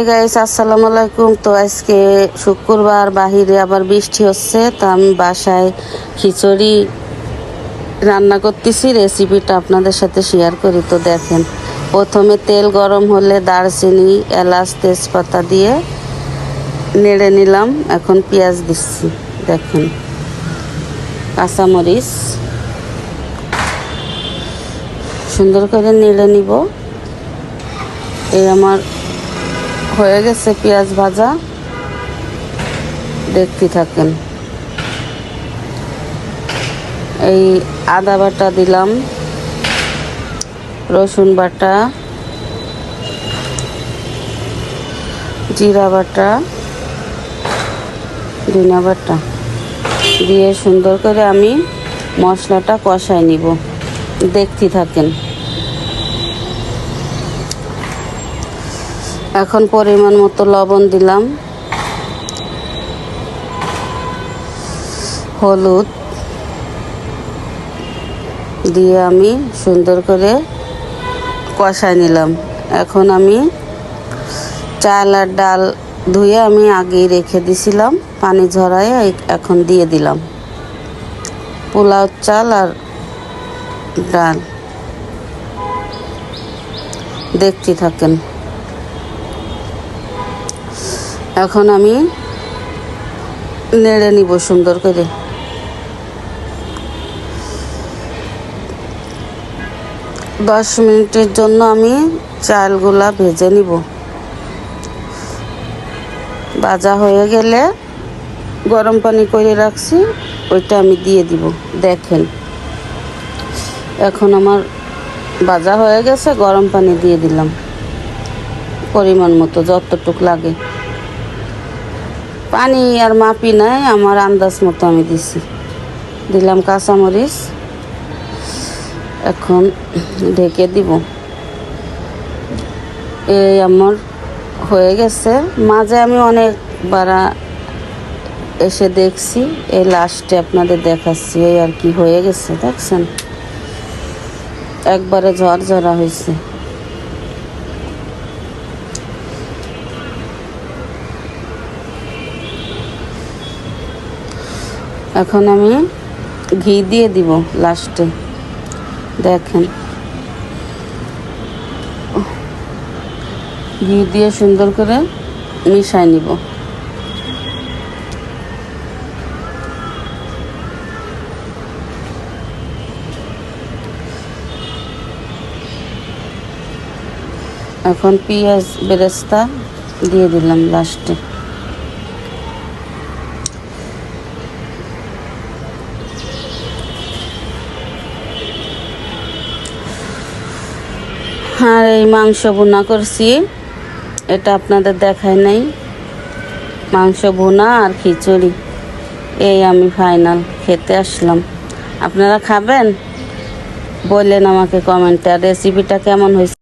Hi guys, আসসালামু আলাইকুম। তো আজকে শুক্রবার, বাহিরে আবার বৃষ্টি হচ্ছে, তো আমি বাসায় খিচুড়ি রান্না করতেছি। রেসিপিটা আপনাদের সাথে শেয়ার করি। তো দেখেন, প্রথমে তেল গরম হলে দারচিনি, এলাচ, তেজপাতা দিয়ে নেড়ে নিলাম। এখন পেঁয়াজ দিচ্ছি, দেখেন, কাঁচামরিচ সুন্দর করে নেড়ে নিব। এই আমার হয়ে গেছে পেঁয়াজ ভাজা, দেখতে থাকেন। এই আদা বাটা দিলাম, রসুন বাটা, জিরা বাটা, ধনিয়া বাটা দিয়ে সুন্দর করে আমি মশলাটা কষায় নিব, দেখতে থাকেন। এখন পরিমাণ মতো লবণ দিলাম, হলুদ দিয়ে আমি সুন্দর করে কষায় নিলাম। এখন আমি চাল আর ডাল ধুয়ে আমি আগেই রেখে দিছিলাম, পানি ঝরায় এখন দিয়ে দিলাম। পোলাও চাল আর ডাল, দেখতে থাকেন। এখন আমি নেড়ে নিব সুন্দর করে। 10 মিনিটের জন্য আমি চালগুলা ভেজে নিব। ভাজা হয়ে গেলে গরম পানি করে রাখছি, ওইটা আমি দিয়ে দিব। দেখেন, এখন আমার ভাজা হয়ে গেছে, গরম পানি দিয়ে দিলাম পরিমাণ মতো, যতটুক লাগে। পানি আর মাপি নাই, আমার আন্দাজ মতো আমি দিছি। দিলাম কাঁচামরিচ, এখন ঢেকে দিব। এই আমার হয়ে গেছে। মাঝে আমি অনেকবার এসে দেখছি, এই লাস্টে আপনাদের দেখাচ্ছি। এই আর কি হয়ে গেছে, দেখছেন, একবারে ঝরঝরা হয়েছে। এখন আমি ঘি দিয়ে দিব লাস্টে, দেখেন। ঘি দিয়ে সুন্দর করে মিশাই নিব। এখন পেঁয়াজ বেরেস্তা দিয়ে দিলাম লাস্টে। আর এই মাংস ভুনা করছি, এটা আপনাদের দেখায় নাই। মাংস ভুনা আর খিচুড়ি, এই আমি ফাইনাল খেতে আসলাম। আপনারা খাবেন? বললেন আমাকে কমেন্টে। আর রেসিপিটা কেমন হয়েছে